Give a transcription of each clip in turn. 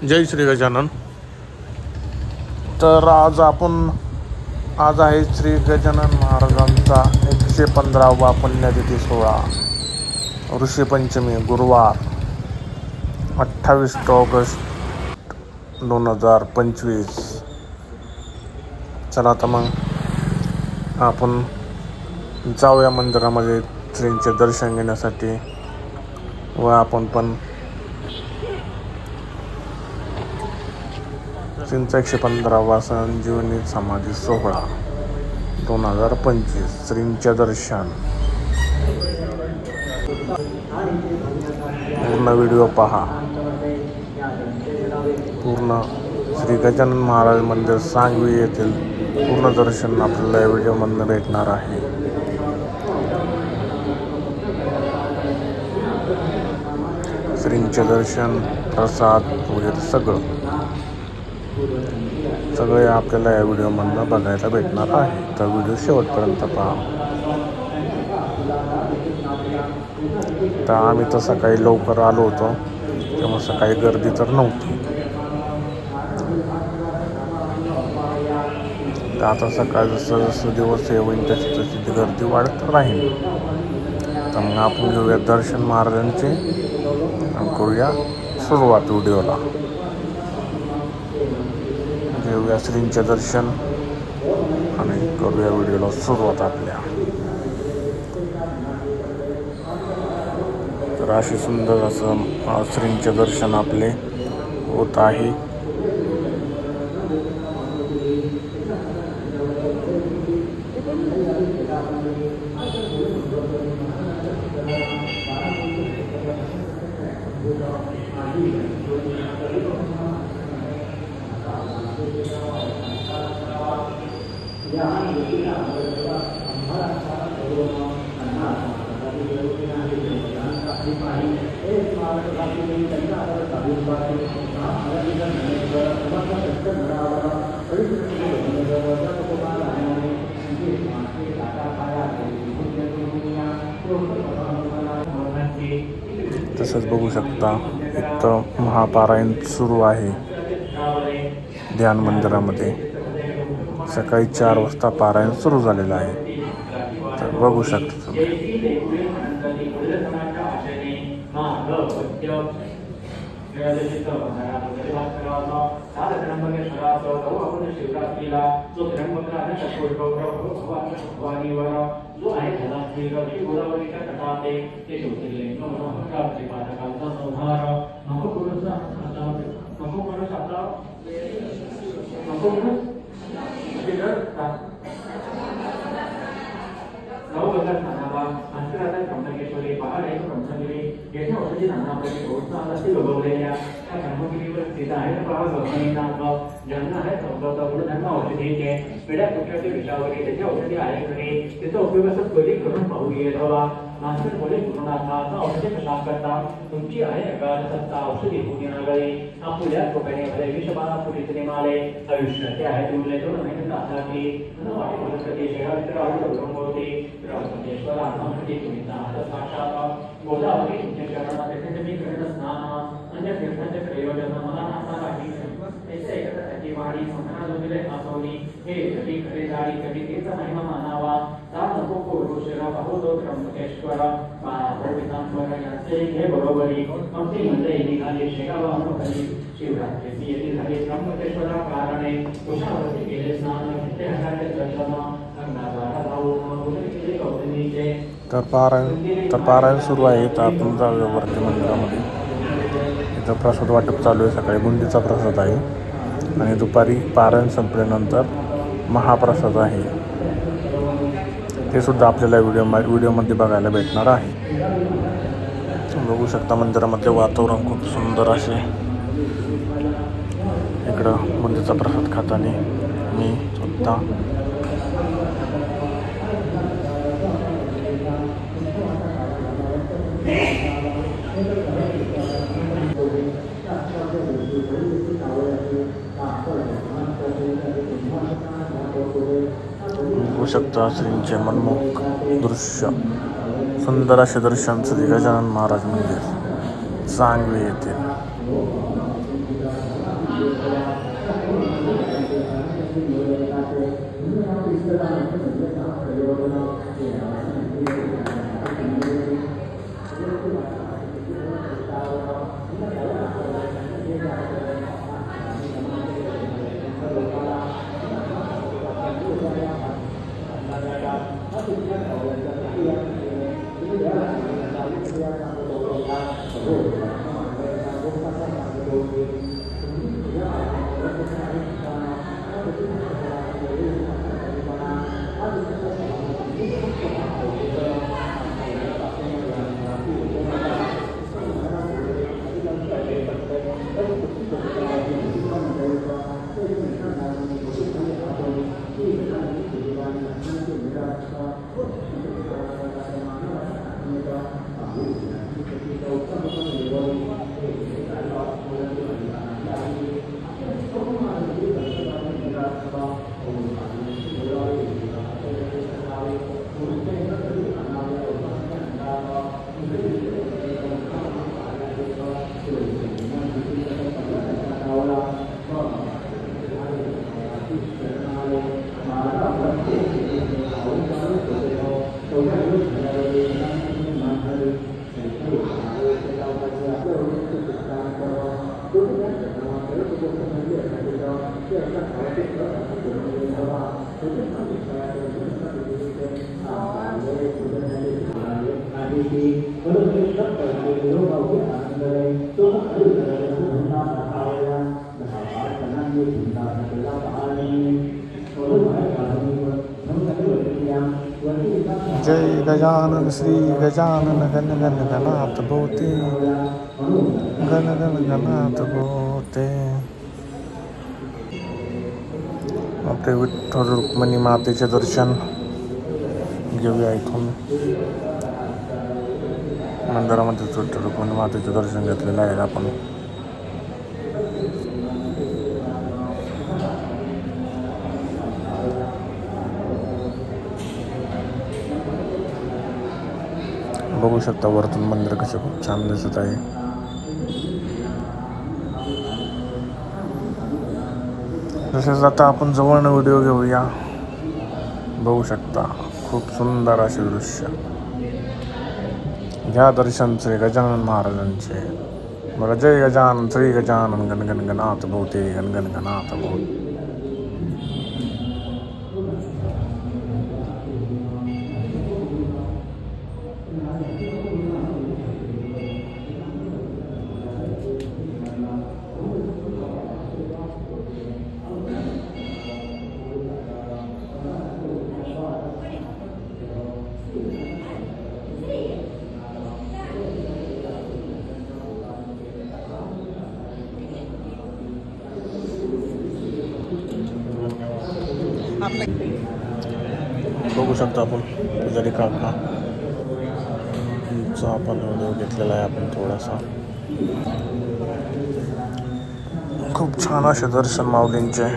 जय श्री गजानन। तर आज आहे श्री गजानन महाराजांचा 115वा पुण्यतिथी सोहळा, ऋषीपंचमी, गुरुवार 28 ऑगस्ट 2025। चला तर मग आपण जाऊया मंदिरामध्ये श्रींचे दर्शन घेण्यासाठी व आपण पण श्रींचा 115वा संजीवनी समाधी सोहळा 2025 श्रींचे दर्शन। पूर्ण व्हिडिओ पहा। पूर्ण श्री गजानन महाराज मंदिर सांगवी येथील पूर्ण दर्शन आपल्याला या व्हिडिओमधून भेटणार आहे। श्रींचे दर्शन, प्रसाद वगैरे सगळे आपल्याला या व्हिडिओमधून बघायला भेटणार आहे। तर व्हिडिओ शेवटपर्यंत पहा। तर आम्ही तर सकाळी लवकर आलो होतो, तेव्हा सकाळी गर्दी तर नव्हती। तर आता सकाळ जसं दिवस होईल तशी गर्दी वाढत राहील। तर मग आपण घेऊया दर्शन महाराजांचे आणि करूया सुरुवात व्हिडिओला। घेऊया श्रींचे दर्शन आणि करूया व्हिडिओला सुरुवात आपल्या। तर अशी सुंदर असं श्रींचे दर्शन आपले होत आहे। तसंच बघू शकता इथं महापारायण सुरू आहे ध्यान मंदिरामध्ये। सकाळी 4 वाजता पारायण सुरू झालेलं आहे। तर बघू शकता तुम्ही। तुमची आहे अकाल सत्ता औषधी पुण्यागळे आपल्या कोकणे भले विषबाणा फुटीतले माले आयुष्याचे आहे तुमले दोन महिने आधारली वाटते शेगावचे आवडते रामचंद्रेश्वर आत्महत्ये तुम्ही साक्षात गोदावरी तुमच्या चरणात येथे मी करणं स्नान अन्य तीर्थांचे प्रयोजन मला नाता काही त्याच्या एकत्र वाणी संघना जोडले आसवणी हे कधी खरे जाळी कधी तीर्थ महिमा मानावा ता नको को शिरा बहुतो त्र्यंबकेश्वर महाभवितांबर यांचे हे बरोबरी अगदी म्हणजे निघाले शेगावा अनुभवी शिवरात्री येथे झाले त्र्यंबकेश्वर कारणे उषावरती गेले स्नान घेतले हजारचे दर्शन अंगणाद्वारा जाऊन उदय केले गौतमीचे। तर पारायण सुरू आहे। तर आपण जाऊया वरती मंदिरामध्ये। इथं प्रसाद वाटप चालू आहे। सकाळी बुंदीचा प्रसाद आहे आणि दुपारी पारायण संपल्यानंतर महाप्रसाद आहे। ते सुद्धा आपल्याला व्हिडिओमध्ये बघायला भेटणार आहे। बघू शकता मंदिरामधले वातावरण खूप सुंदर असे। इकडं बुंदीचा प्रसाद खाताना मी स्वतः बघू शकता श्रींचे मनमोहक दृश्य। सुंदर असे दर्शन श्री गजानन महाराज मंदिर सांगवी येथे। जय गजानन श्री गजानन गण गण गणात भोते गण गण गणात भोते. आपले विठ्ठल रुक्मिणी मातेचे दर्शन घेऊया. इथून मंदिरामध्ये विठ्ठल रुक्मिणी मातेचे दर्शन घेतलेलं आहे आपण. बघू शकता वरतून मंदिर कसे खूप छान दिसत आहे. तसेच आता आपण जवळनं व्हिडिओ घेऊया. बघू शकता खूप सुंदर असे दृश्य. घ्या दर्शन श्री गजानन महाराजांचे. बरं, जय गजानन श्री गजानन गण गण गणात भोते गण गण गणात भोते. बघू शकता आपण पुजारी काका आपण व्हिडिओ घेतलेला आहे आपण थोडासा. खूप छान असे दर्शन माऊलींचे.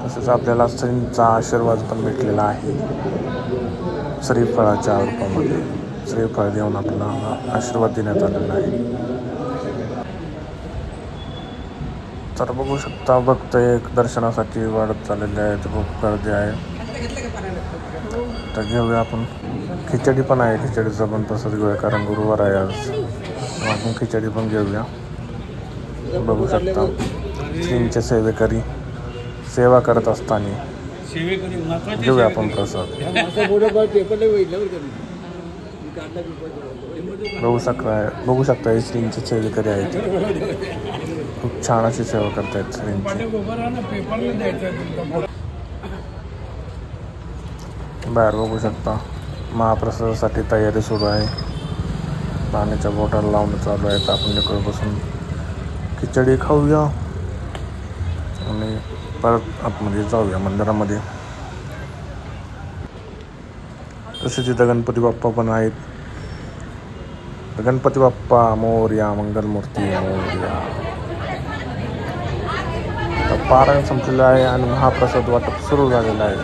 तसेच आपल्याला श्रींचा आशीर्वाद पण भेटलेला आहे. श्रीफळाच्या रूपामध्ये श्रीफळ देऊन आपल्याला आशीर्वाद देण्यात आलेला आहे. तर बघू शकता भक्त एक दर्शनासाठी वाढत चाललेले आहेत. खूप गर्दी आहे. तर घेऊया आपण. खिचडी पण आहे. खिचडीचा पण प्रसाद घेऊया कारण गुरुवार आहे आज. आपण खिचडी पण घेऊया. बघू शकता श्रींचे सेवेकरी सेवा करत असताना घेऊया आपण प्रसाद. बघू शकता हे श्रींचे सेवेकरी आहेत. खूप छान अशी सेवा करतायत श्रींची. बाहेर बघू शकता महाप्रसादासाठी तयारी सुरू आहे. पाण्याच्या बॉटल लावणं चालू आहे. तर आपण इकडे बसून खिचडी खाऊया आणि परत आतमध्ये जाऊया मंदिरामध्ये. तसेच इथं गणपती बाप्पा पण आहेत. गणपती बाप्पा मोरया, मंगलमूर्ती मोरया. तर पारायण संपलेलं आहे आणि महाप्रसाद वाटप सुरू झालेलं आहे.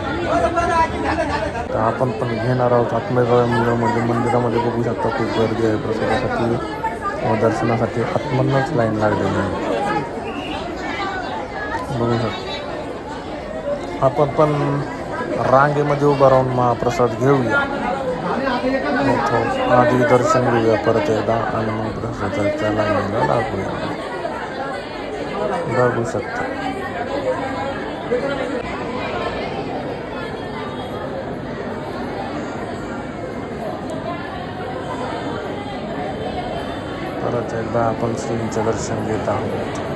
तर आपण पण घेणार आहोत आत्मेश्वर मंदिरामध्ये बघू शकता खूप गर्दी आहे प्रसादासाठी व दर्शनासाठी आतमधूनच लाईन लागलेली आहे बघू शकता. आपण पण रांगेमध्ये उभं राहून महाप्रसाद घेऊया, आधी दर्शन घेऊया परत एकदा आणि मग प्रसादाच्या लाईनीला लागूया. बघू शकता परत एकदा आपण श्रींचे दर्शन घेत आहोत.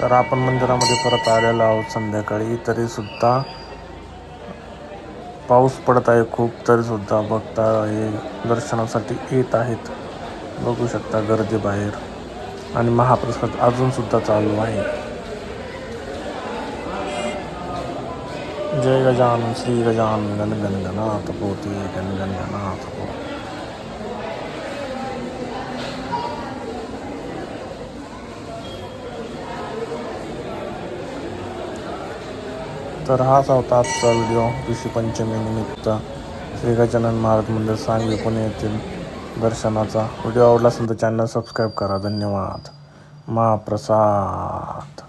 तर आपण मंदिरामध्ये परत आलेलो आहोत संध्याकाळी. तरीसुद्धा पाऊस पडत आहे खूप, तरीसुद्धा भक्त हे दर्शनासाठी येत आहेत. बघू शकता गर्दी बाहेर आणि महाप्रसाद अजूनसुद्धा चालू आहे. जय गजानन श्री गजानन गण गण गणात पोती गण गण गणात पोती. तर हाच होता आजचा व्हिडिओ ऋषी पंचमी निमित्त श्री गजानन महाराज मंदिर सांगली पुणे येथील दर्शनाचा. व्हिडिओ आवडला असेल तर चॅनल सबस्क्राईब करा. धन्यवाद. महाप्रसाद.